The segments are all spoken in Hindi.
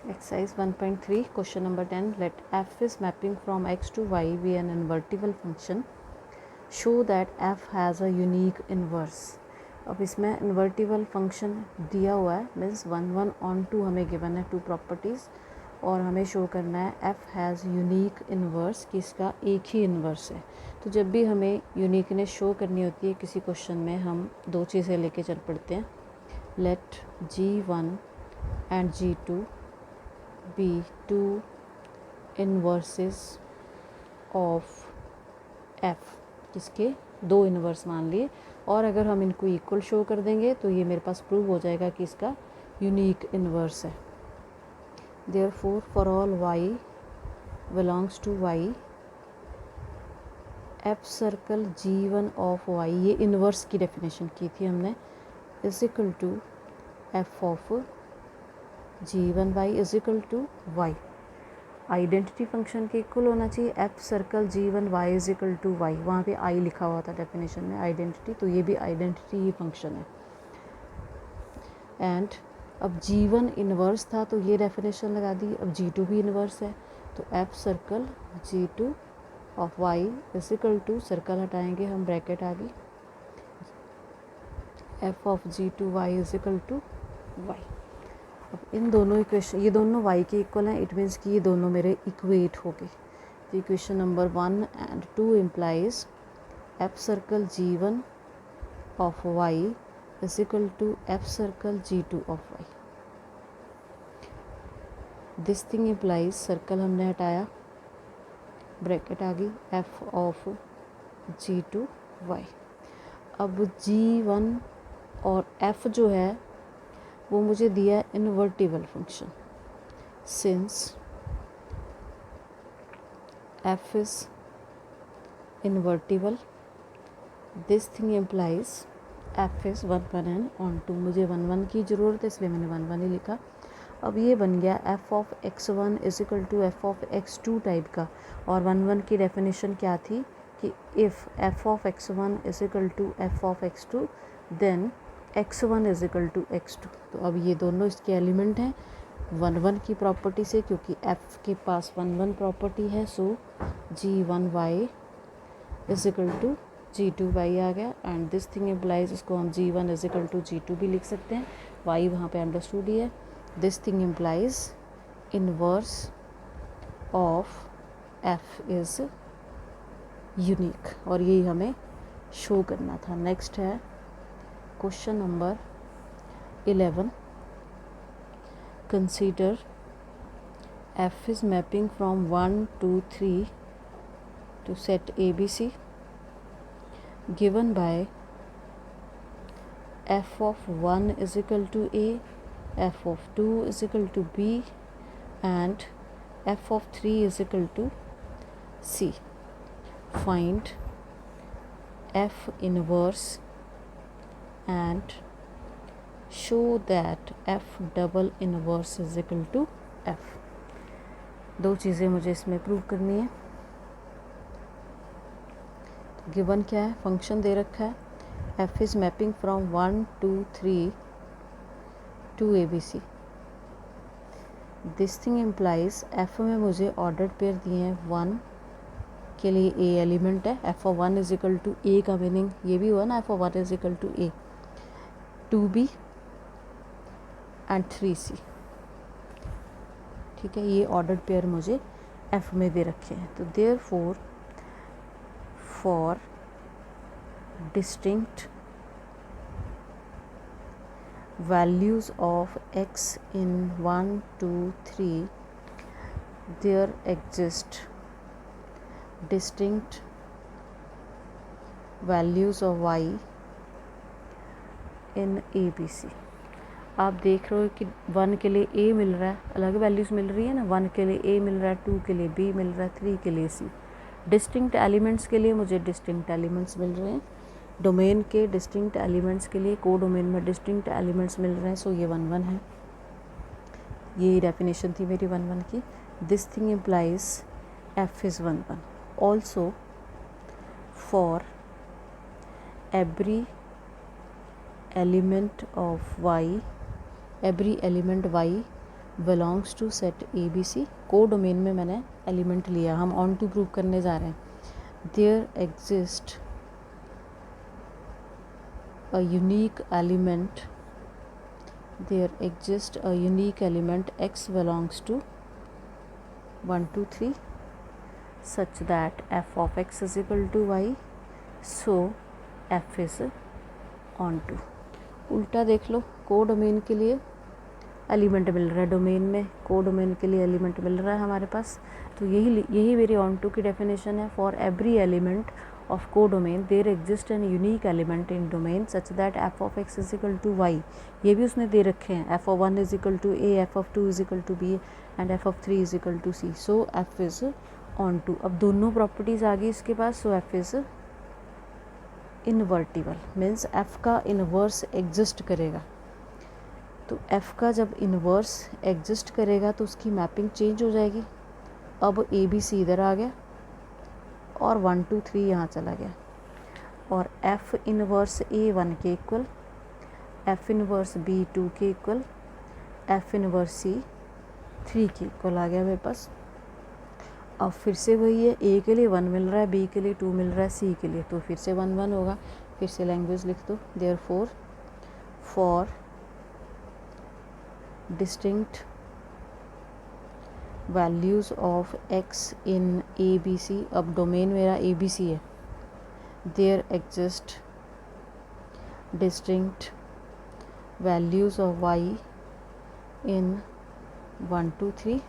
Exercise 1.3 question number 10. Let f is mapping from x to y be an invertible function. Show that f has a unique inverse. अब इसमें इन्वर्टिबल फंक्शन दिया हुआ है, मीन्स 1 on 2 हमें गिवन है, 2 प्रॉपर्टीज़, और हमें शो करना है f हैज़ यूनिक इन्वर्स, कि इसका एक ही इन्वर्स है. तो जब भी हमें यूनिकनेस शो करनी होती है किसी क्वेश्चन में, हम दो चीज़ें लेके चल पड़ते हैं. Let G1 and G2 be two inverses of f, जिसके दो इन्वर्स मान लिए, और अगर हम इनको इक्वल शो कर देंगे तो ये मेरे पास प्रूव हो जाएगा कि इसका यूनिक इन्वर्स है. Therefore for all y belongs to y, f circle G1 of y, ये इन्वर्स की डेफिनेशन की थी हमने, is equal to f of G1y is equal to y. Identity function के इक्वल होना चाहिए. f circle G1y is equal to y, वहाँ पे I लिखा हुआ था डेफिनेशन में आइडेंटिटी, तो ये भी आइडेंटिटी ही फंक्शन है. एंड अब G1 इन्वर्स था तो ये डेफिनेशन लगा दी. अब G2 भी इन्वर्स है, तो f circle G2 of y is equal to, circle हटाएंगे हम, ब्रैकेट आ गई, f of G2y is equal to y. अब इन दोनों इक्वेशन, ये दोनों y के इक्वल हैं, इट मीन्स कि ये दोनों मेरे इक्वेट हो गए. तो equation number 1 and 2 implies f circle G1 of y is equal to f circle G2 of y. This thing implies, circle हमने हटाया, ब्रैकेट आ गई, f ऑफ G2y. अब G1 और f जो है वो मुझे दिया है invertible function. Since f is invertible, this thing implies f is 1 1 and on 2. मुझे 1 1 की ज़रूरत है, इसलिए मैंने 1 1 ही लिखा. अब ये बन गया f of x1 is equal to f of x2 type का. और 1 1 की डेफिनेशन क्या थी कि if f of x1 is equal to f of x2 then x1 is equal to x2. तो अब ये दोनों इसके एलिमेंट हैं 1 1 की प्रॉपर्टी से, क्योंकि f के पास 1 1 प्रॉपर्टी है. So G1y is equal to G2y आ गया. एंड दिस थिंग इम्प्लाइज, इसको हम G1 is equal to G2 भी लिख सकते हैं, y वहाँ पे अंडरस्टूड ही है. This thing implies inverse of f is unique, और यही हमें शो करना था. नेक्स्ट है question number 11. Consider f is mapping from 1 to 3 to set ABC given by f of 1 is equal to A, f of 2 is equal to B and f of 3 is equal to C. Find f inverse and show that f double inverse is equal to f. दो चीज़ें मुझे इसमें प्रूव करनी है. तो गिवन क्या है, फंक्शन दे रखा है, f is mapping from 1 to 3 to ABC. This thing implies, f में मुझे ऑर्डर्ड पेयर दिए हैं. 1 के लिए a एलिमेंट है, f of 1 is equal to a का मीनिंग ये भी हुआ ना, f of 1 is equal to a, 2b and 3c. ठीक है, ये ऑर्डर्ड पेयर मुझे f में दे रखे हैं. तो therefore for distinct values of x in 1 2 3 there exist distinct values of y in ABC. आप देख रहे हो कि 1 के लिए a मिल रहा है, अलग वैल्यूज़ मिल रही है ना, 1 के लिए a मिल रहा है, 2 के लिए b मिल रहा है, 3 के लिए c. डिस्टिंक्ट एलिमेंट्स के लिए मुझे डिस्टिंक्ट एलिमेंट्स मिल रहे हैं, डोमेन के डिस्टिंक्ट एलिमेंट्स के लिए को डोमेन में डिस्टिंक्ट एलिमेंट्स मिल रहे हैं. सो ये 1 1 है, ये डेफिनेशन थी मेरी 1 1 की. This thing implies f is 1 1. Also for every element of y, every element y belongs to set A B C, codomain में मैंने एलिमेंट लिया, हम ऑन टू प्रूव करने जा रहे हैं। There exist a unique element, there exist a unique element x belongs to 1 2 3 such that f of x is equal to y, so f is on to। उल्टा देख लो, को डोमेन के लिए एलिमेंट मिल रहा है, डोमेन में को डोमेन के लिए एलिमेंट मिल रहा है हमारे पास, तो यही मेरी ऑन टू की डेफिनेशन है। For every element of codomain there exist an unique element in domain such that f of x is equal to y, ये भी उसने दे रखे हैं, f of 1 is equal to a, f of 2 is equal to b and f of 3 is equal to c, so f is onto. अब दोनों प्रॉपर्टीज आ गई इसके पास, सो f is invertible, means F का इनवर्स एग्जिस्ट करेगा। तो एफ का जब इनवर्स एग्जिस्ट करेगा तो उसकी मैपिंग चेंज हो जाएगी। अब ए बी सी इधर आ गया और 1 2 3 यहाँ चला गया, और एफ इनवर्स ए 1 के इक्वल, एफ इनवर्स बी 2 के इक्वल, एफ इनवर्स सी 3 के इक्वल आ गया मेरे पास। अब फिर से वही है, ए के लिए 1 मिल रहा है, बी के लिए 2 मिल रहा है, सी के लिए तो फिर से 1 1 होगा। फिर से लैंग्वेज लिख दो, therefore for distinct values of x in A B C, अब डोमेन मेरा ए बी सी है, there exist distinct values of y in 1 2 3,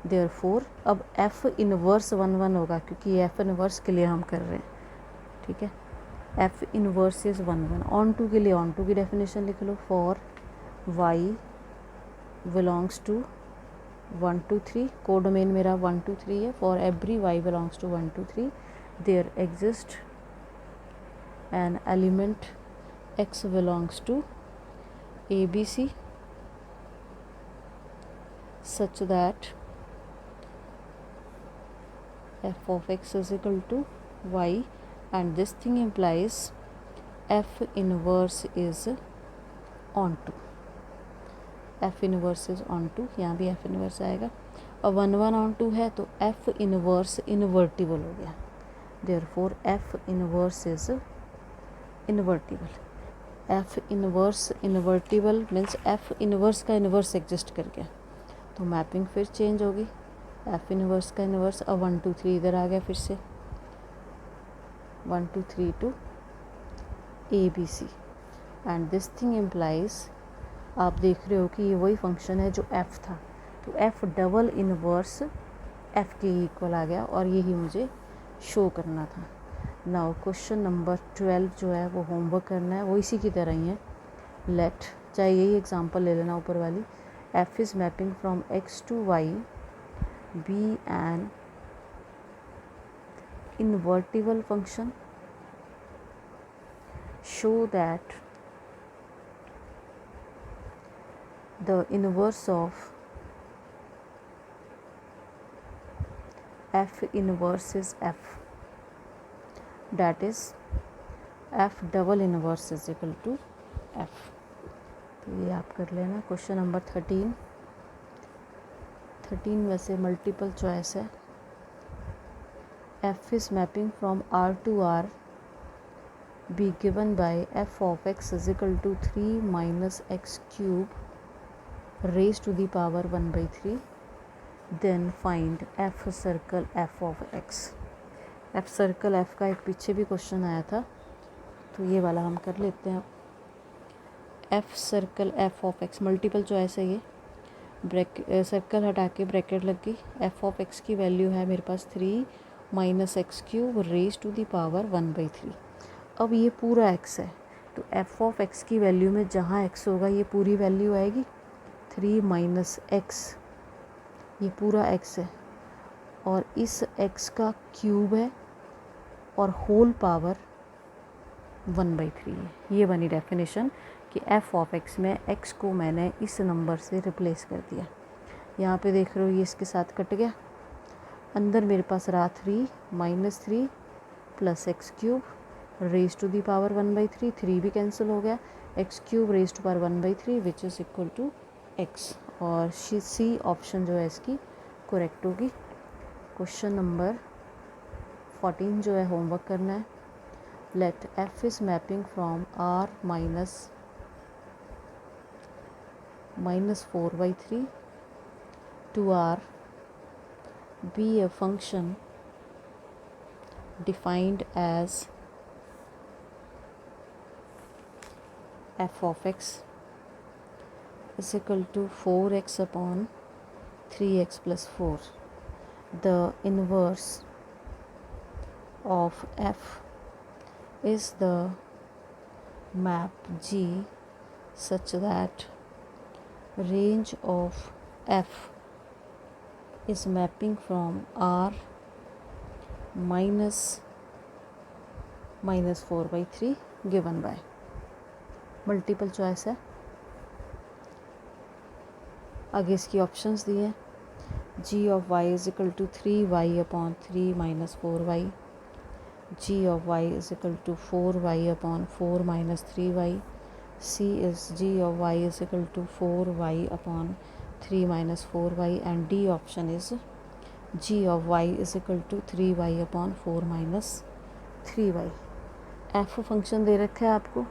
therefore अब एफ इनवर्स 1 1 होगा, क्योंकि एफ इनवर्स के लिए हम कर रहे हैं, ठीक है। F inverse is 1 1। Onto के लिए ऑन टू की डेफिनेशन लिख लो, फॉर वाई बिलोंग्स टू 1 2 3, को डोमेन मेरा 1 2 3 है, for every y belongs to 1 2 3 there exist an element x belongs to A B C such that f of x is equal to y, and this thing implies f inverse is onto, f inverse is onto, यहाँ भी f inverse आएगा। और 1 1 onto है तो f inverse invertible हो गया, therefore f inverse is invertible। f inverse invertible means f inverse का inverse exist कर गया, तो मैपिंग फिर चेंज होगी, एफ इनवर्स का इनवर्स। अब 1 2 3 इधर आ गया, फिर से 1 2 3 to A B C, and this thing implies, आप देख रहे हो कि ये वही फंक्शन है जो एफ़ था, तो एफ़ डबल इनवर्स एफ़ के इक्वल आ गया, और यही मुझे शो करना था। नाउ क्वेश्चन नंबर 12 जो है वो होमवर्क करना है, वो इसी की तरह ही है। लेट, चाहे यही एग्जांपल ले लेना ऊपर वाली, f is mapping from x to y be an invertible function, show that the inverse of f inverse is f, that is f double inverse is equal to f। तो ये आप कर लेना। क्वेश्चन नंबर 13 वैसे मल्टीपल चॉइस है। F is mapping from R to R be given by f of x is equal to 3 minus x cube raise to the power 1/3, then find f circle f of x. F circle f का एक पीछे भी क्वेश्चन आया था, तो ये वाला हम कर लेते हैं। F circle f of x multiple choice है ये, सर्कल हटा के ब्रैकेट लग गई। एफ ऑफ एक्स की वैल्यू है मेरे पास 3 minus x cube raise to the power 1/3। अब ये पूरा एक्स है, तो एफ ऑफ एक्स की वैल्यू में जहाँ एक्स होगा ये पूरी वैल्यू आएगी, 3 माइनस एक्स, ये पूरा एक्स है, और इस एक्स का क्यूब है और होल पावर 1/3 है। ये बनी डेफिनेशन कि एफ ऑफ एक्स में एक्स को मैंने इस नंबर से रिप्लेस कर दिया। यहाँ पे देख रहे हो ये इसके साथ कट गया, अंदर मेरे पास रहा 3 minus 3 plus x cube raise to the power 1/3, 3 भी कैंसिल हो गया, x cube raise to power 1/3 which is equal to x. और सी ऑप्शन जो है इसकी करेक्ट होगी। क्वेश्चन नंबर 14 जो है होमवर्क करना है। Let f is mapping from R minus 4/3 to R be a function defined as f of x is equal to 4x upon 3x plus 4. The inverse of f is the map G such that range of f is mapping from R minus 4/3 given by multiple choice है। आगे इसकी ऑप्शंस दिए हैं। g of y is equal to 3y upon 3 minus 4y, g of y is equal to 4y upon 4 minus 3y, c is g of y is equal to 4y upon 3 minus 4y and D option is g of y is equal to 3y upon 4 minus 3y। f function दे रखा है आपको,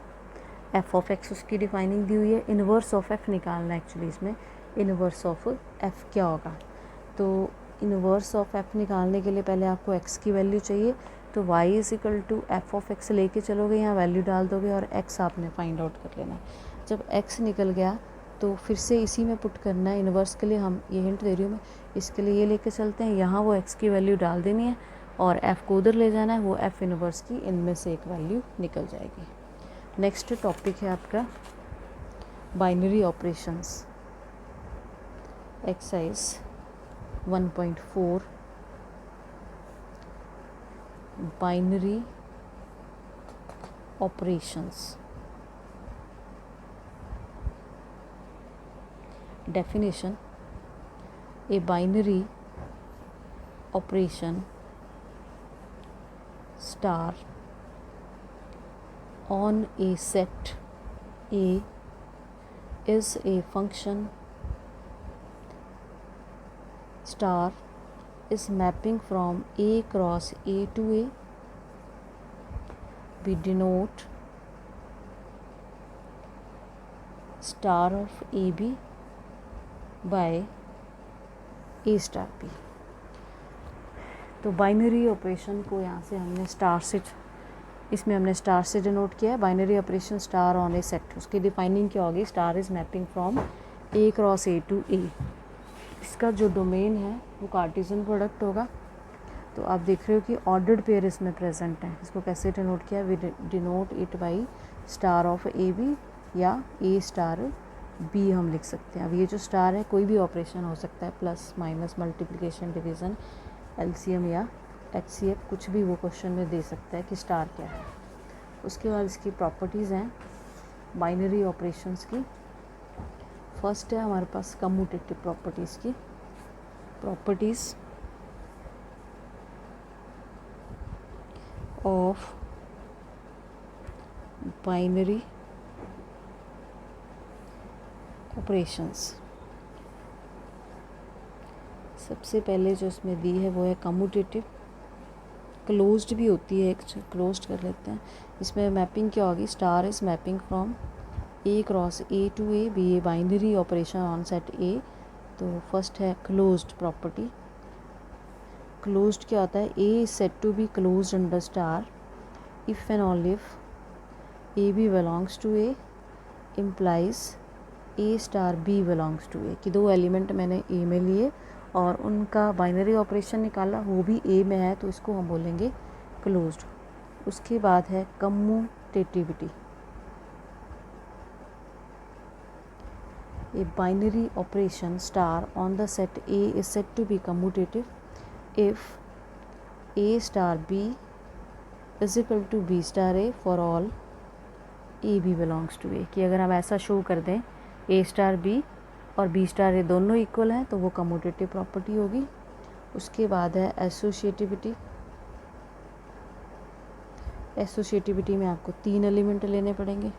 f ऑफ x उसकी डिफाइनिंग दी हुई है। इन्वर्स ऑफ f निकालना है एक्चुअली, इसमें इन्वर्स ऑफ f क्या होगा। तो इन्वर्स ऑफ f निकालने के लिए पहले आपको x की वैल्यू चाहिए, तो y is equal to f of x लेके चलोगे, यहाँ वैल्यू डाल दोगे और x आपने फाइंड आउट कर लेना है। जब x निकल गया तो फिर से इसी में पुट करना है। इन्वर्स के लिए हम ये हिंट दे रही हूँ मैं, इसके लिए ये लेके चलते हैं, यहाँ वो x की वैल्यू डाल देनी है और f को उधर ले जाना है, वो f इन्वर्स की इनमें से एक वैल्यू निकल जाएगी। नेक्स्ट टॉपिक है आपका binary operations, exercise 1.4 binary operations. Definition: a binary operation star on a set A is a function star is mapping from A cross A to A. We denote star of AB by a star b. तो बाइनरी ऑपरेशन को यहाँ से हमने स्टार से, इसमें हमने स्टार से डिनोट किया है। Binary operation star on a set, उसकी डिफाइनिंग क्या होगी, star is mapping from A cross A to A. इसका जो डोमेन है वो कार्टेशियन प्रोडक्ट होगा। तो आप देख रहे हो कि ऑर्डर्ड पेयर इसमें प्रेजेंट है। इसको कैसे डिनोट किया, we denote it by star of a b या ए स्टार बी हम लिख सकते हैं। अब ये जो स्टार है कोई भी ऑपरेशन हो सकता है, plus minus multiplication division LCM या एचसीएफ, कुछ भी वो क्वेश्चन में दे सकता है कि स्टार क्या है। उसके बाद इसकी प्रॉपर्टीज़ हैं बाइनरी ऑपरेशंस की। फर्स्ट है हमारे पास कम्यूटेटिव प्रॉपर्टीज़ की। Properties of binary operations. सबसे पहले जो इसमें दी है वो है कम्यूटेटिव, क्लोज्ड भी होती है, एक क्लोज्ड कर लेते हैं। इसमें मैपिंग क्या होगी, star is mapping from A cross A to A, be a binary operation on set A. तो फर्स्ट है क्लोज्ड प्रॉपर्टी। क्लोज्ड क्या होता है, A is set to be closed under star if and only if a b belongs to A implies a star b belongs to A, कि दो एलिमेंट मैंने ए में लिए और उनका बाइनरी ऑपरेशन निकाला, वो भी ए में है, तो इसको हम बोलेंगे क्लोज्ड। उसके बाद है commutativity. A binary operation star on the set A is set to be commutative if a star b is equal to b star a for all a b belongs to A. कि अगर हम ऐसा शो कर दें ए स्टार बी और बी स्टार ए दोनों इक्वल हैं तो वो कम्यूटेटिव प्रॉपर्टी होगी। उसके बाद है एसोसिएटिविटी। एसोसिएटिविटी में आपको तीन एलिमेंट लेने पड़ेंगे,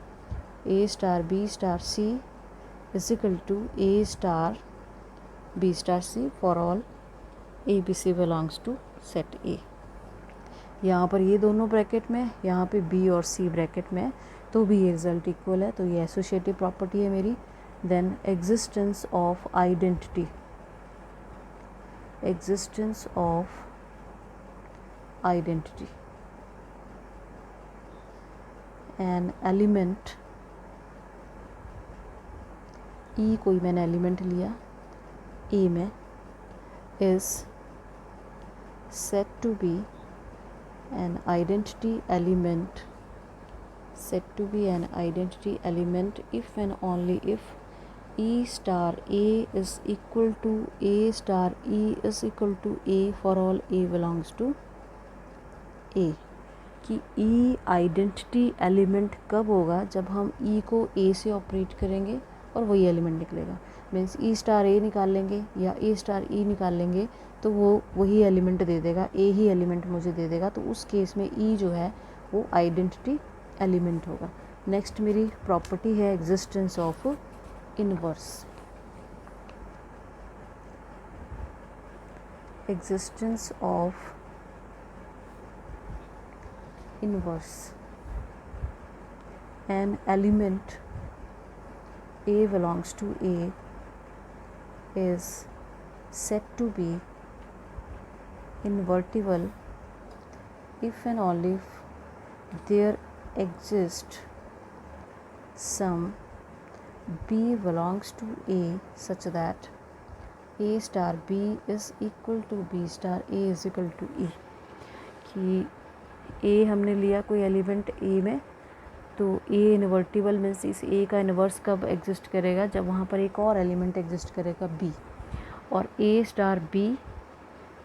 a star b star c is equal to a star b star c for all a B c belongs to set A. यहाँ पर ये दोनों ब्रैकेट में, यहाँ पे बी और सी ब्रैकेट में है, तो भी ये रिजल्ट इक्वल है, तो ये एसोसिएटिव प्रॉपर्टी है मेरी। Then existence of identity, existence of identity an element, e कोई मैंने एलिमेंट लिया ए में, is said to be an identity element, said to be an identity element if and only if E star A is equal to A star E is equal to A for all A belongs to A। कि E आइडेंटिटी एलिमेंट कब होगा, जब हम E को A से ऑपरेट करेंगे और वही एलिमेंट निकलेगा। मीन्स E स्टार A निकाल लेंगे या A स्टार E निकाल लेंगे तो वो वही एलिमेंट दे देगा, A ही एलिमेंट मुझे दे देगा, तो उस केस में E जो है वो आइडेंटिटी एलिमेंट होगा। नेक्स्ट मेरी प्रॉपर्टी है existence of inverse, existence of inverse, an element A belongs to A is said to be invertible if and only if there exists some B belongs to A such that A star B is equal to B star A is equal to E। कि ए हमने लिया कोई एलिमेंट ए में, तो ए इन्वर्टिबल मीन्स इस ए का इन्वर्स कब एग्जिस्ट करेगा, जब वहाँ पर एक और एलिमेंट एग्जिस्ट करेगा बी, और a star b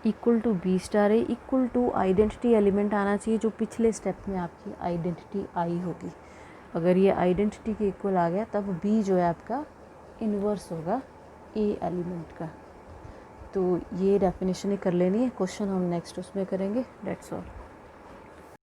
equal to b star a equal to identity element आना चाहिए जो पिछले स्टेप में आपकी आइडेंटिटी आई होगी। अगर ये आइडेंटिटी के इक्वल आ गया तब बी जो है आपका इन्वर्स होगा ए एलिमेंट का। तो ये डेफिनेशन ही कर लेनी है, क्वेश्चन हम नेक्स्ट उसमें करेंगे। That's all.